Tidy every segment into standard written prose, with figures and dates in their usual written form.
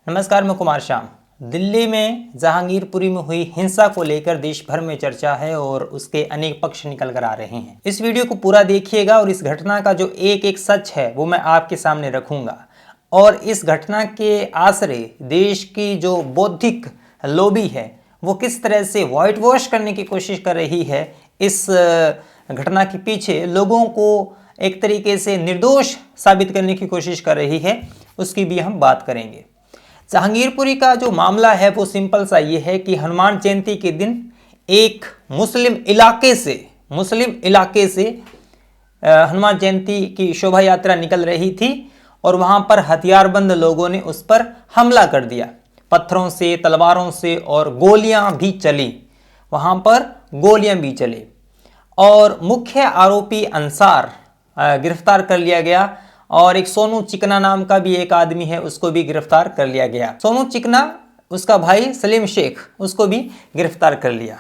नमस्कार, मैं कुमार श्याम। दिल्ली में जहांगीरपुरी में हुई हिंसा को लेकर देश भर में चर्चा है और उसके अनेक पक्ष निकल कर आ रहे हैं। इस वीडियो को पूरा देखिएगा और इस घटना का जो एक एक सच है वो मैं आपके सामने रखूंगा। और इस घटना के आसरे देश की जो बौद्धिक लॉबी है वो किस तरह से व्हाइट वॉश करने की कोशिश कर रही है, इस घटना के पीछे लोगों को एक तरीके से निर्दोष साबित करने की कोशिश कर रही है, उसकी भी हम बात करेंगे। जहांगीरपुरी का जो मामला है वो सिंपल सा ये है कि हनुमान जयंती के दिन एक मुस्लिम इलाके से हनुमान जयंती की शोभा यात्रा निकल रही थी और वहां पर हथियारबंद लोगों ने उस पर हमला कर दिया, पत्थरों से, तलवारों से, और गोलियां भी चली। वहां पर गोलियां भी चली और मुख्य आरोपी अंसार गिरफ्तार कर लिया गया और एक सोनू चिकना नाम का भी एक आदमी है, उसको भी गिरफ्तार कर लिया गया। सोनू चिकना, उसका भाई सलीम शेख, उसको भी गिरफ्तार कर लिया।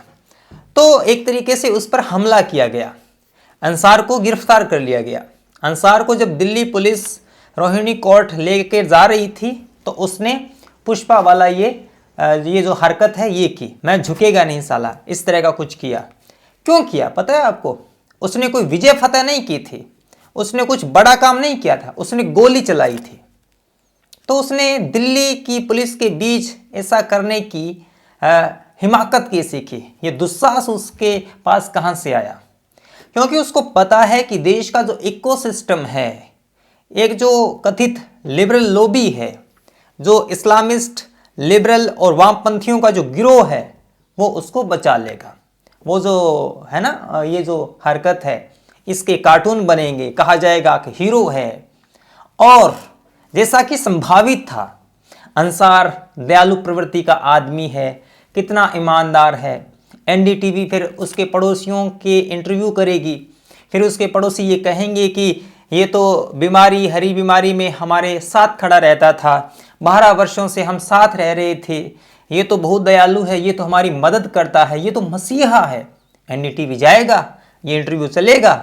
तो एक तरीके से उस पर हमला किया गया, अंसार को गिरफ्तार कर लिया गया। अंसार को जब दिल्ली पुलिस रोहिणी कोर्ट लेकर जा रही थी तो उसने पुष्पा वाला ये जो हरकत है ये की, मैं झुकेगा नहीं साला, इस तरह का कुछ किया। क्यों किया पता है आपको? उसने कोई विजय फतह नहीं की थी, उसने कुछ बड़ा काम नहीं किया था, उसने गोली चलाई थी। तो उसने दिल्ली की पुलिस के बीच ऐसा करने की हिमाकत कैसे की, ये दुस्साहस उसके पास कहां से आया? क्योंकि उसको पता है कि देश का जो इकोसिस्टम है, एक जो कथित लिबरल लॉबी है, जो इस्लामिस्ट, लिबरल और वामपंथियों का जो गिरोह है, वो उसको बचा लेगा। वो जो है ना, ये जो हरकत है, इसके कार्टून बनेंगे, कहा जाएगा कि हीरो है। और जैसा कि संभावित था, अंसार दयालु प्रवृत्ति का आदमी है, कितना ईमानदार है। एनडीटीवी फिर उसके पड़ोसियों के इंटरव्यू करेगी, फिर उसके पड़ोसी ये कहेंगे कि ये तो बीमारी, हरी बीमारी में हमारे साथ खड़ा रहता था, 12 वर्षों से हम साथ रह रहे थे, ये तो बहुत दयालु है, ये तो हमारी मदद करता है, ये तो मसीहा है। एनडीटीवी जाएगा, ये इंटरव्यू चलेगा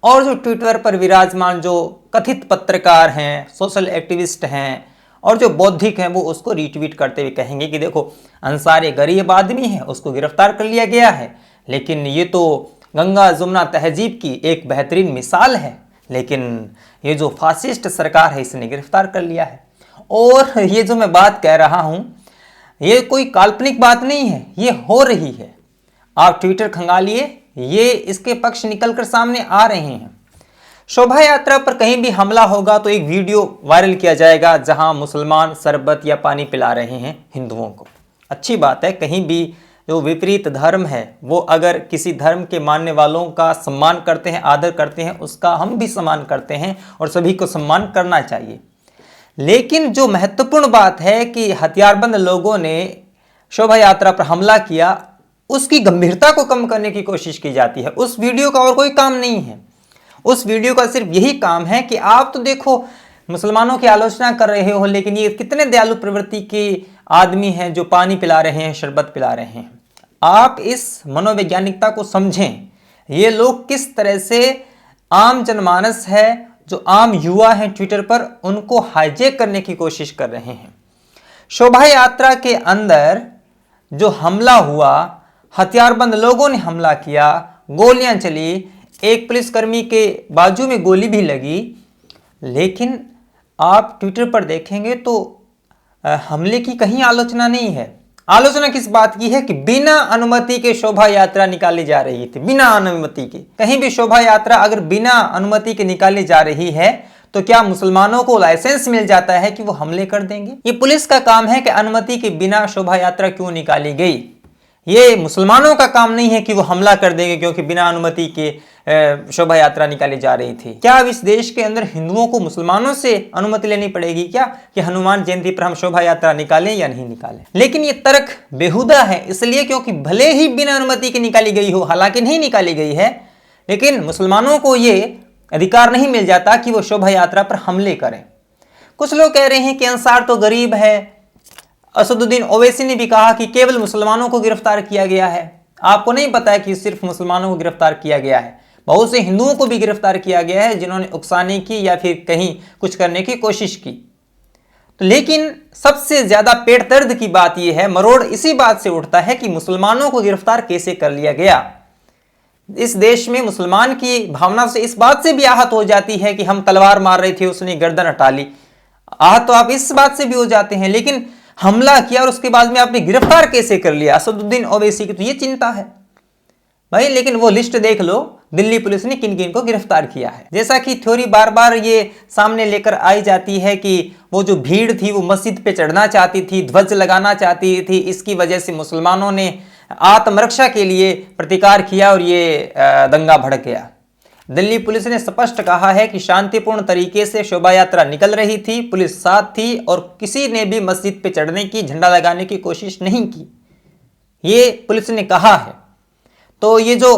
और जो ट्विटर पर विराजमान जो कथित पत्रकार हैं, सोशल एक्टिविस्ट हैं और जो बौद्धिक हैं, वो उसको रीट्वीट करते हुए कहेंगे कि देखो, अंसार एक गरीब आदमी है, उसको गिरफ्तार कर लिया गया है, लेकिन ये तो गंगा जमुना तहजीब की एक बेहतरीन मिसाल है, लेकिन ये जो फासिस्ट सरकार है इसने गिरफ्तार कर लिया है। और ये जो मैं बात कह रहा हूँ, ये कोई काल्पनिक बात नहीं है, ये हो रही है। आप ट्विटर खंगालिए, ये इसके पक्ष निकलकर सामने आ रहे हैं। शोभा यात्रा पर कहीं भी हमला होगा तो एक वीडियो वायरल किया जाएगा जहां मुसलमान शरबत या पानी पिला रहे हैं हिंदुओं को। अच्छी बात है, कहीं भी जो विपरीत धर्म है वो अगर किसी धर्म के मानने वालों का सम्मान करते हैं, आदर करते हैं, उसका हम भी सम्मान करते हैं और सभी को सम्मान करना चाहिए। लेकिन जो महत्वपूर्ण बात है कि हथियारबंद लोगों ने शोभा यात्रा पर हमला किया, उसकी गंभीरता को कम करने की कोशिश की जाती है। उस वीडियो का और कोई काम नहीं है, उस वीडियो का सिर्फ यही काम है कि आप तो देखो मुसलमानों की आलोचना कर रहे हो, लेकिन ये कितने दयालु प्रवृत्ति के आदमी हैं जो पानी पिला रहे हैं, शरबत पिला रहे हैं। आप इस मनोवैज्ञानिकता को समझें। ये लोग किस तरह से आम जनमानस है, जो आम युवा हैं ट्विटर पर, उनको हाईजैक करने की कोशिश कर रहे हैं। शोभा यात्रा के अंदर जो हमला हुआ, हथियारबंद लोगों ने हमला किया, गोलियां चली, एक पुलिसकर्मी के बाजू में गोली भी लगी, लेकिन आप ट्विटर पर देखेंगे तो हमले की कहीं आलोचना नहीं है। आलोचना किस बात की है कि बिना अनुमति के शोभा यात्रा निकाली जा रही थी, बिना अनुमति के। कहीं भी शोभा यात्रा अगर बिना अनुमति के निकाली जा रही है तो क्या मुसलमानों को लाइसेंस मिल जाता है कि वो हमले कर देंगे? ये पुलिस का काम है कि अनुमति के बिना शोभा यात्रा क्यों निकाली गई। ये मुसलमानों का काम नहीं है कि वो हमला कर देंगे क्योंकि बिना अनुमति के शोभा यात्रा निकाली जा रही थी। क्या अब इस देश के अंदर हिंदुओं को मुसलमानों से अनुमति लेनी पड़ेगी क्या कि हनुमान जयंती पर हम शोभा यात्रा निकालें या नहीं निकालें? लेकिन ये तर्क बेहुदा है, इसलिए क्योंकि भले ही बिना अनुमति के निकाली गई हो, हालांकि नहीं निकाली गई है, लेकिन मुसलमानों को ये अधिकार नहीं मिल जाता कि वो शोभा यात्रा पर हमले करें। कुछ लोग कह रहे हैं कि अंसार तो गरीब है। असदुद्दीन ओवैसी ने भी कहा कि केवल मुसलमानों को गिरफ्तार किया गया है। आपको नहीं पता है कि सिर्फ मुसलमानों को गिरफ्तार किया गया है, बहुत से हिंदुओं को भी गिरफ्तार किया गया है जिन्होंने उकसाने की या फिर कहीं कुछ करने की कोशिश की। तो लेकिन सबसे ज्यादा पेट दर्द की बात यह है, मरोड़ इसी बात से उठता है कि मुसलमानों को गिरफ्तार कैसे कर लिया गया। इस देश में मुसलमान की भावना से इस बात से भी आहत हो जाती है कि हम तलवार मार रहे थे, उसने गर्दन हटा ली। आहत तो आप इस बात से भी हो जाते हैं, लेकिन हमला किया और उसके बाद में आपने गिरफ्तार कैसे कर लिया असदुद्दीन ओवैसी की, तो ये चिंता है भाई। लेकिन वो लिस्ट देख लो, दिल्ली पुलिस ने किन किन को गिरफ्तार किया है। जैसा कि थ्योरी बार बार ये सामने लेकर आई जाती है कि वो जो भीड़ थी वो मस्जिद पे चढ़ना चाहती थी, ध्वज लगाना चाहती थी, इसकी वजह से मुसलमानों ने आत्मरक्षा के लिए प्रतिकार किया और ये दंगा भड़क गया। दिल्ली पुलिस ने स्पष्ट कहा है कि शांतिपूर्ण तरीके से शोभा यात्रा निकल रही थी, पुलिस साथ थी और किसी ने भी मस्जिद पे चढ़ने की, झंडा लगाने की कोशिश नहीं की, ये पुलिस ने कहा है। तो ये जो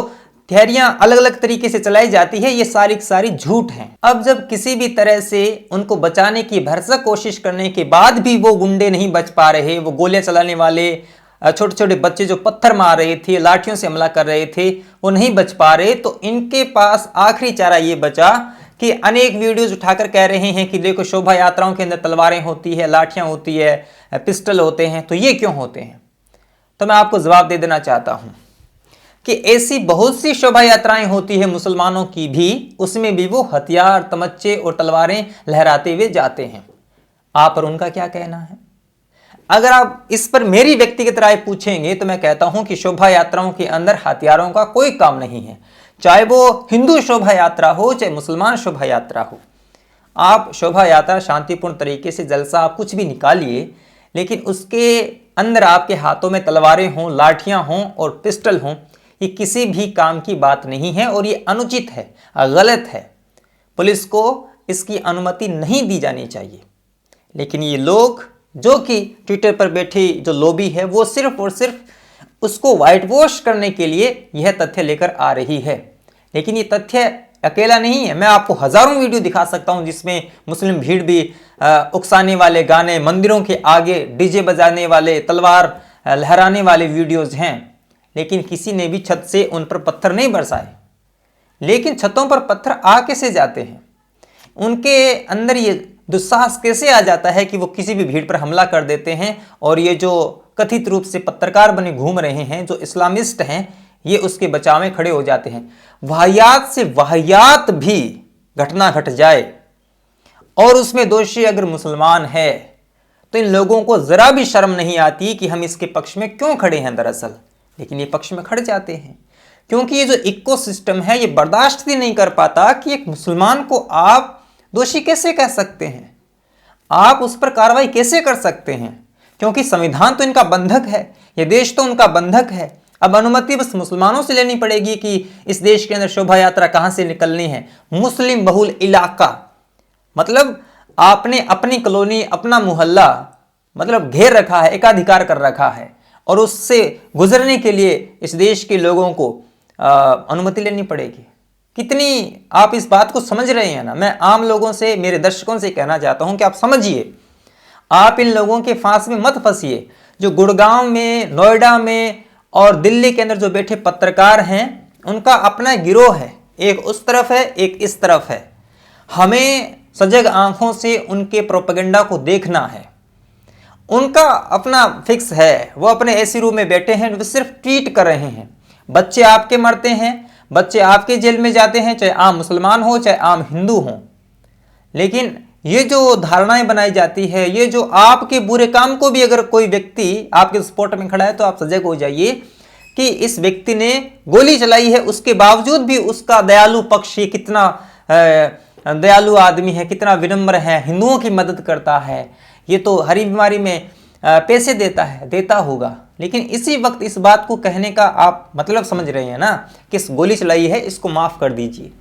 थियरियां अलग अलग तरीके से चलाई जाती है, ये सारी की सारी झूठ हैं। अब जब किसी भी तरह से उनको बचाने की भरसक कोशिश करने के बाद भी वो गुंडे नहीं बच पा रहे, वो गोलियां चलाने वाले छोटे छोटे बच्चे जो पत्थर मार रहे थे, लाठियों से हमला कर रहे थे, वो नहीं बच पा रहे, तो इनके पास आखिरी चारा ये बचा कि अनेक वीडियोज उठाकर कह रहे हैं कि देखो शोभा यात्राओं के अंदर तलवारें होती है, लाठियां होती है, पिस्टल होते हैं, तो ये क्यों होते हैं। तो मैं आपको जवाब दे देना चाहता हूं कि ऐसी बहुत सी शोभा यात्राएं होती है मुसलमानों की भी, उसमें भी वो हथियार, तमच्चे और तलवारें लहराते हुए जाते हैं। आप पर उनका क्या कहना है? अगर आप इस पर मेरी व्यक्तिगत राय पूछेंगे तो मैं कहता हूं कि शोभा यात्राओं के अंदर हथियारों का कोई काम नहीं है, चाहे वो हिंदू शोभा यात्रा हो चाहे मुसलमान शोभा यात्रा हो। आप शोभा यात्रा शांतिपूर्ण तरीके से जलसा आप कुछ भी निकालिए, लेकिन उसके अंदर आपके हाथों में तलवारें हों, लाठियां हों और पिस्टल हों, ये किसी भी काम की बात नहीं है और ये अनुचित है, गलत है। पुलिस को इसकी अनुमति नहीं दी जानी चाहिए। लेकिन ये लोग जो कि ट्विटर पर बैठी जो लॉबी है, वो सिर्फ और सिर्फ उसको व्हाइट वॉश करने के लिए यह तथ्य लेकर आ रही है। लेकिन ये तथ्य अकेला नहीं है, मैं आपको हजारों वीडियो दिखा सकता हूं जिसमें मुस्लिम भीड़ भी उकसाने वाले गाने, मंदिरों के आगे डीजे बजाने वाले, तलवार लहराने वाले वीडियोज हैं। लेकिन किसी ने भी छत से उन पर पत्थर नहीं बरसाए। लेकिन छतों पर पत्थर आ कैसे जाते हैं? उनके अंदर ये दुस्साहस कैसे आ जाता है कि वो किसी भी भीड़ पर हमला कर देते हैं और ये जो कथित रूप से पत्रकार बने घूम रहे हैं, जो इस्लामिस्ट हैं, ये उसके बचाव में खड़े हो जाते हैं। वाहियात से वाहियात भी घटना घट जाए और उसमें दोषी अगर मुसलमान है तो इन लोगों को जरा भी शर्म नहीं आती कि हम इसके पक्ष में क्यों खड़े हैं दरअसल। लेकिन ये पक्ष में खड़े जाते हैं क्योंकि ये जो इकोसिस्टम है ये बर्दाश्त ही नहीं कर पाता कि एक मुसलमान को आप दोषी कैसे कह सकते हैं, आप उस पर कार्रवाई कैसे कर सकते हैं, क्योंकि संविधान तो इनका बंधक है, ये देश तो उनका बंधक है। अब अनुमति बस मुसलमानों से लेनी पड़ेगी कि इस देश के अंदर शोभा यात्रा कहां से निकलनी है। मुस्लिम बहुल इलाका मतलब आपने अपनी कॉलोनी, अपना मोहल्ला मतलब घेर रखा है, एकाधिकार कर रखा है और उससे गुजरने के लिए इस देश के लोगों को अनुमति लेनी पड़ेगी। कितनी आप इस बात को समझ रहे हैं ना? मैं आम लोगों से, मेरे दर्शकों से कहना चाहता हूं कि आप समझिए, आप इन लोगों के फांस में मत फंसिए। जो गुड़गांव में, नोएडा में और दिल्ली के अंदर जो बैठे पत्रकार हैं, उनका अपना गिरोह है, एक उस तरफ है, एक इस तरफ है। हमें सजग आंखों से उनके प्रोपेगेंडा को देखना है। उनका अपना फिक्स है, वो अपने एसी रूम में बैठे हैं, वो सिर्फ ट्वीट कर रहे हैं। बच्चे आपके मरते हैं, बच्चे आपके जेल में जाते हैं, चाहे आम मुसलमान हो चाहे आम हिंदू हो। लेकिन ये जो धारणाएं बनाई जाती है, ये जो आपके बुरे काम को भी अगर कोई व्यक्ति आपके सपोर्ट में खड़ा है तो आप सजग हो जाइए कि इस व्यक्ति ने गोली चलाई है, उसके बावजूद भी उसका दयालु पक्ष, ये कितना दयालु आदमी है, कितना विनम्र है, हिंदुओं की मदद करता है, ये तो हरी बीमारी में पैसे देता होगा। लेकिन इसी वक्त इस बात को कहने का आप मतलब समझ रहे हैं ना कि इस गोली चलाई है, इसको माफ कर दीजिए,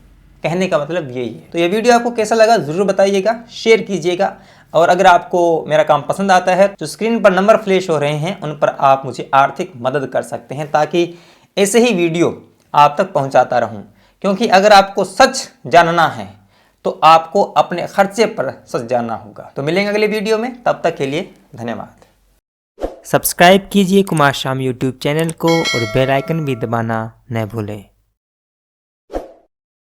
कहने का मतलब यही है। तो ये वीडियो आपको कैसा लगा जरूर बताइएगा, शेयर कीजिएगा और अगर आपको मेरा काम पसंद आता है तो स्क्रीन पर नंबर फ्लैश हो रहे हैं, उन पर आप मुझे आर्थिक मदद कर सकते हैं ताकि ऐसे ही वीडियो आप तक पहुंचाता रहूं। क्योंकि अगर आपको सच जानना है तो आपको अपने खर्चे पर सच जानना होगा। तो मिलेंगे अगले वीडियो में, तब तक के लिए धन्यवाद। सब्सक्राइब कीजिए कुमार शाम यूट्यूब चैनल को और बेल आइकन भी दबाना न भूलें।